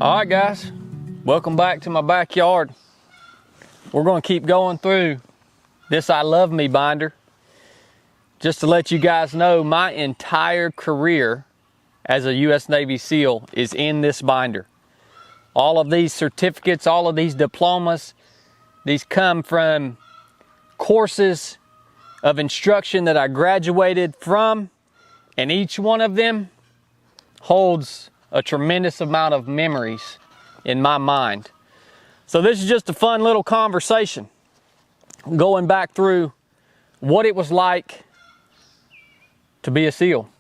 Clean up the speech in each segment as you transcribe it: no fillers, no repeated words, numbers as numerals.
All right, guys, welcome back to my backyard. We're going to keep going through this I Love Me binder. Just to let you guys know, my entire career as a U.S. Navy SEAL is in this binder. All of these certificates, all of these diplomas, these come from courses of instruction that I graduated from, and each one of them holds a tremendous amount of memories in my mind. So this is just a fun little conversation, going back through what it was like to be a SEAL.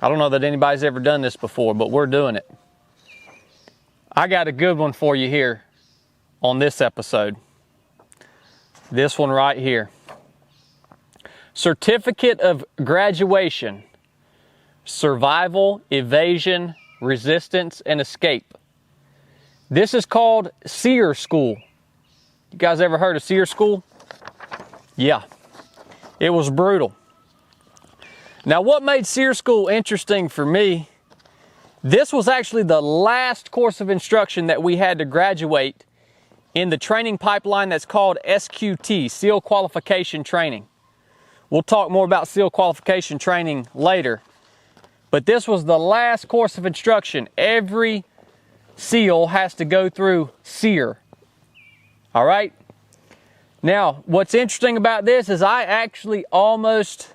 I don't know that anybody's ever done this before, but we're doing it. I got a good one for you here on this episode. This one right here. Certificate of Graduation, Survival, Evasion, Resistance, and Escape. This is called SERE school. You guys ever heard of SERE school? Yeah, it was brutal. Now, what made SERE school interesting for me, this was actually the last course of instruction that we had to graduate in the training pipeline that's called SQT, SEAL Qualification Training. We'll talk more about SEAL Qualification Training later. But this was the last course of instruction. Every SEAL has to go through SERE. All right? Now, what's interesting about this is I actually almost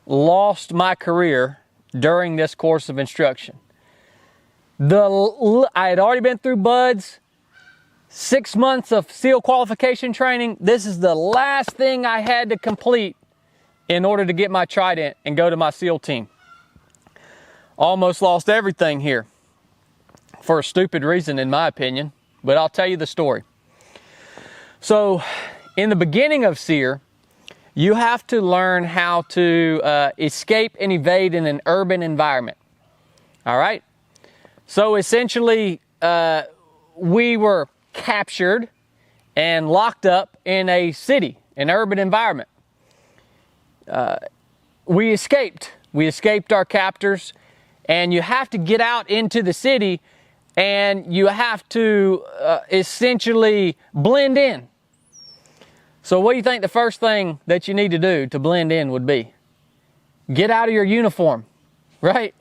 lost my career during this course of instruction. I had already been through BUDS, 6 months of SEAL qualification training. This is the last thing I had to complete in order to get my Trident and go to my SEAL team. Almost lost everything here for a stupid reason, in my opinion, but I'll tell you the story. So, in the beginning of SERE, you have to learn how to escape and evade in an urban environment. All right? So, essentially, we were captured and locked up in a city, an urban environment. We escaped. We escaped our captors. And you have to get out into the city and you have to essentially blend in. So what do you think the first thing that you need to do to blend in would be? Get out of your uniform, right?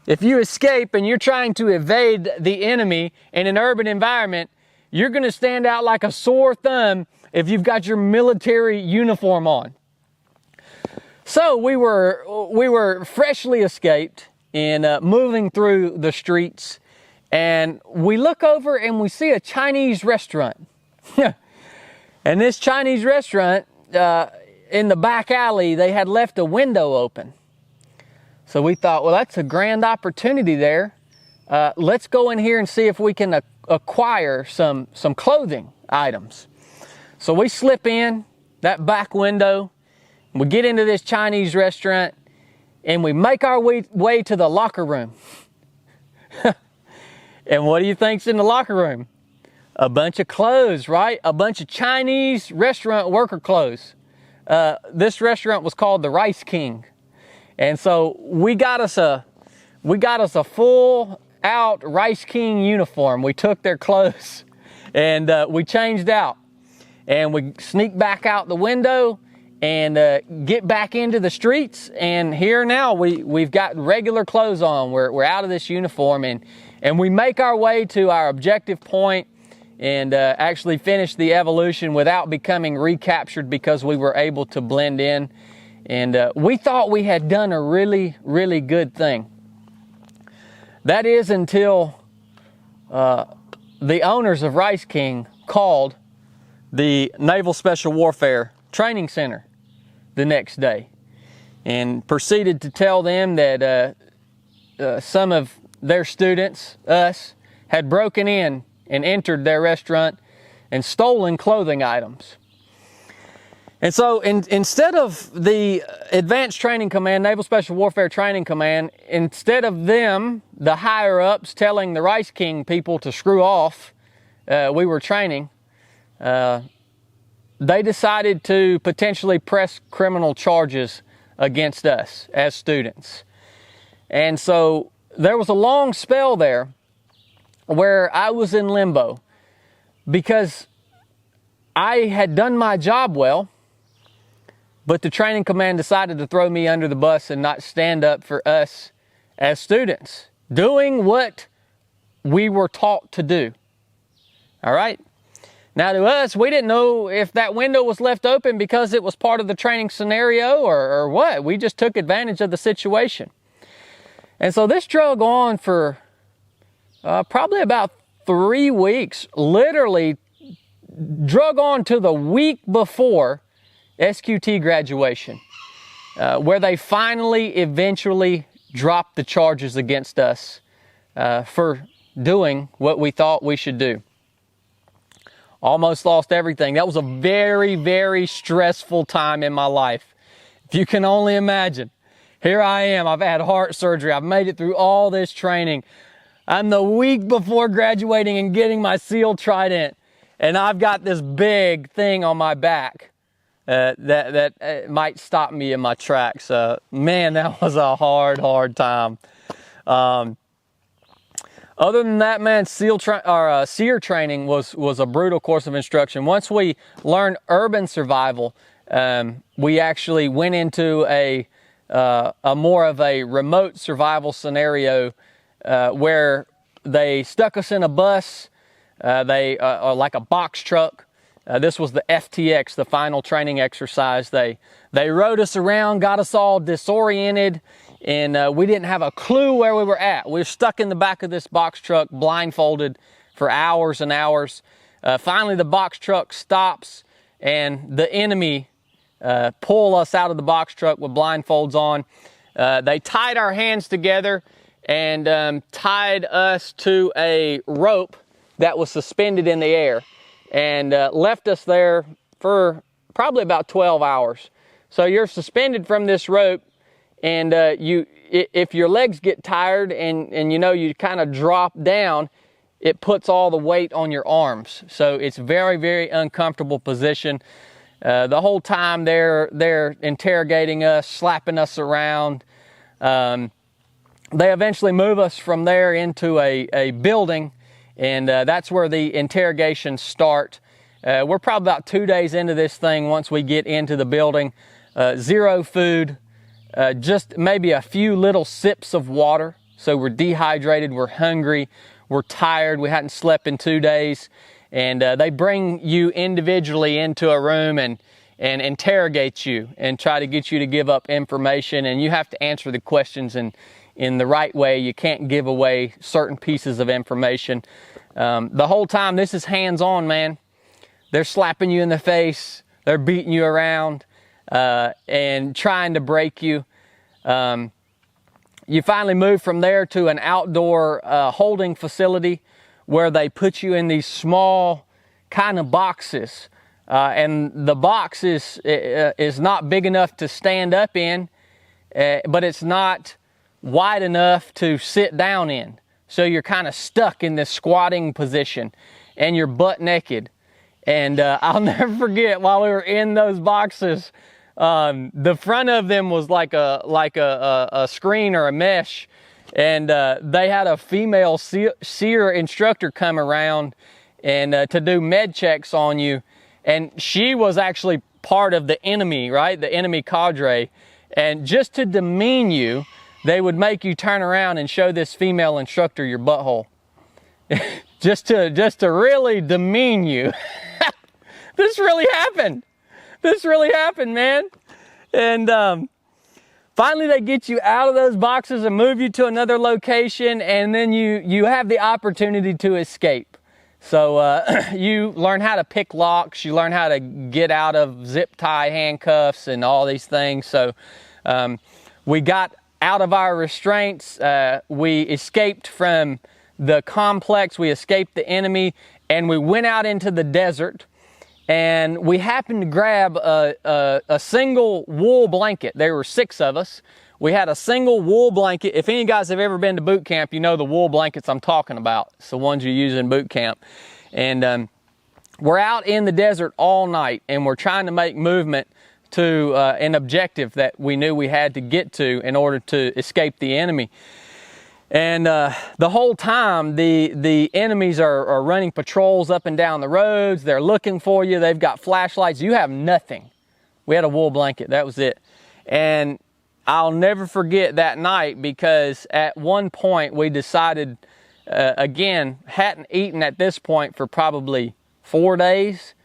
If you escape and you're trying to evade the enemy in an urban environment, you're going to stand out like a sore thumb if you've got your military uniform on. So we were freshly escaped and moving through the streets, and we look over and we see a Chinese restaurant. And this Chinese restaurant, in the back alley, they had left a window open. So we thought, well, that's a grand opportunity there. Let's go in here and see if we can acquire some clothing items. So we slip in that back window, we get into this Chinese restaurant, and we make our way to the locker room. And what do you think's in the locker room? A bunch of clothes, right? A bunch of Chinese restaurant worker clothes. This restaurant was called the Rice King. And so we got us a full out Rice King uniform. We took their clothes and we changed out. And we sneaked back out the window and get back into the streets. And here now we've got regular clothes on. We're out of this uniform, and we make our way to our objective point and actually finish the evolution without becoming recaptured because we were able to blend in. And we thought we had done a really, really good thing. That is until the owners of Rice King called the Naval Special Warfare Training Center the next day and proceeded to tell them that some of their students, us, had broken in and entered their restaurant and stolen clothing items. And so instead of the Advanced Training Command, Naval Special Warfare Training Command, instead of them, the higher-ups, telling the Rice King people to screw off, we were training, they decided to potentially press criminal charges against us as students. And so there was a long spell there where I was in limbo because I had done my job well, but the training command decided to throw me under the bus and not stand up for us as students, doing what we were taught to do. All right? Now to us, we didn't know if that window was left open because it was part of the training scenario or what. We just took advantage of the situation. And so this drug on for probably about 3 weeks, literally drug on to the week before SQT graduation, where they finally, eventually dropped the charges against us for doing what we thought we should do. Almost lost everything. That was a very, very stressful time in my life. If you can only imagine. Here I am, I've had heart surgery, I've made it through all this training. I'm the week before graduating and getting my SEAL trident, and I've got this big thing on my back that might stop me in my tracks. Man, that was a hard time. Other than that, man, SERE training was a brutal course of instruction. Once we learned urban survival, we actually went into a more of a remote survival scenario where they stuck us in a bus, like a box truck. This was the FTX, the final training exercise. They rode us around, got us all disoriented, and we didn't have a clue where we were at. We were stuck in the back of this box truck, blindfolded for hours and hours. Finally, the box truck stops, and the enemy pull us out of the box truck with blindfolds on. They tied our hands together and tied us to a rope that was suspended in the air, and left us there for probably about 12 hours. So you're suspended from this rope, and if your legs get tired and you kind of drop down, it puts all the weight on your arms. So it's very, very uncomfortable position. The whole time they're interrogating us, slapping us around. They eventually move us from there into a building, and that's where the interrogations start. We're probably about 2 days into this thing once we get into the building. Zero food, just maybe a few little sips of water. So we're dehydrated, we're hungry, we're tired, we hadn't slept in 2 days. And they bring you individually into a room and interrogate you and try to get you to give up information. And you have to answer the questions in the right way. You can't give away certain pieces of information. The whole time, this is hands-on, man. They're slapping you in the face. They're beating you around and trying to break you. You finally move from there to an outdoor holding facility where they put you in these small kind of boxes. And the box is not big enough to stand up in, but it's not wide enough to sit down in. So you're kind of stuck in this squatting position, and you're butt naked. And I'll never forget, while we were in those boxes, the front of them was like a screen or a mesh, and they had a female SERE instructor come around and to do med checks on you. And she was actually part of the enemy, right? The enemy cadre. And just to demean you, they would make you turn around and show this female instructor your butthole. just to really demean you. This really happened. This really happened, man. And finally they get you out of those boxes and move you to another location, and then you have the opportunity to escape. So you learn how to pick locks, you learn how to get out of zip tie handcuffs and all these things. So we got out of our restraints, we escaped from the complex, we escaped the enemy, and we went out into the desert. And we happened to grab a single wool blanket. There were 6 of us. We had a single wool blanket. If any of you guys have ever been to boot camp, you know the wool blankets I'm talking about. It's the ones you use in boot camp. And we're out in the desert all night, and we're trying to make movement to an objective that we knew we had to get to in order to escape the enemy. And the whole time, the enemies are running patrols up and down the roads. They're looking for you. They've got flashlights. You have nothing. We had a wool blanket. That was it. And I'll never forget that night, because at one point we decided, again, hadn't eaten at this point for probably 4 days.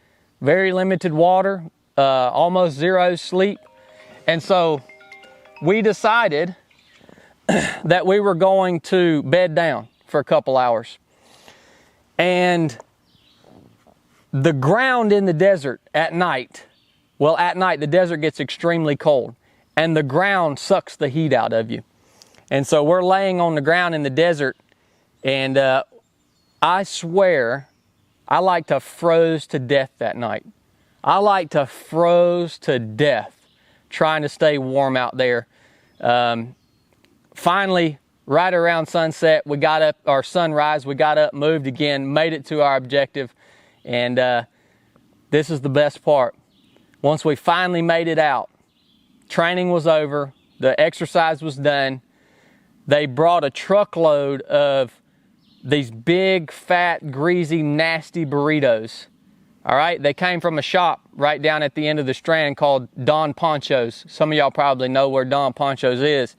Very limited water, almost zero sleep. And so we decided that we were going to bed down for a couple hours. And the ground in the desert at night, well, at night the desert gets extremely cold, and the ground sucks the heat out of you. And so we're laying on the ground in the desert, and I swear I like to froze to death that night. I like to froze to death trying to stay warm out there. Finally, right around sunset, we got up, or sunrise, we got up, moved again, made it to our objective. And this is the best part. Once we finally made it out, training was over, the exercise was done, they brought a truckload of these big, fat, greasy, nasty burritos. All right, they came from a shop right down at the end of the Strand called Don Poncho's. Some of y'all probably know where Don Poncho's is.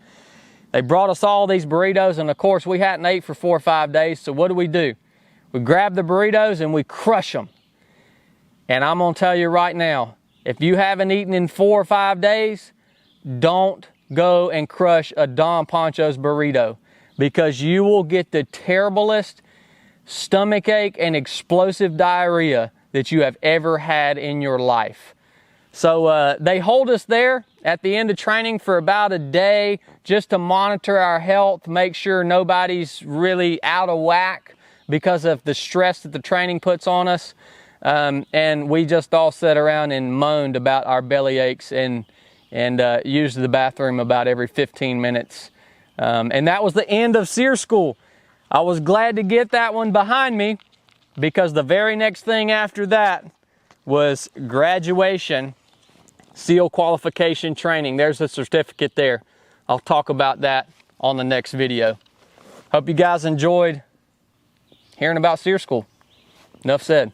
They brought us all these burritos, and of course we hadn't ate for 4 or 5 days, so what do? We grab the burritos and we crush them. And I'm gonna tell you right now, if you haven't eaten in 4 or 5 days, don't go and crush a Don Poncho's burrito, because you will get the terriblest stomach ache and explosive diarrhea that you have ever had in your life. So they hold us there at the end of training for about a day just to monitor our health, make sure nobody's really out of whack because of the stress that the training puts on us. And we just all sat around and moaned about our belly aches and used the bathroom about every 15 minutes. And that was the end of SERE school. I was glad to get that one behind me, because the very next thing after that was graduation, SEAL qualification training. There's a certificate there. I'll talk about that on the next video. Hope you guys enjoyed hearing about SERE school. Enough said.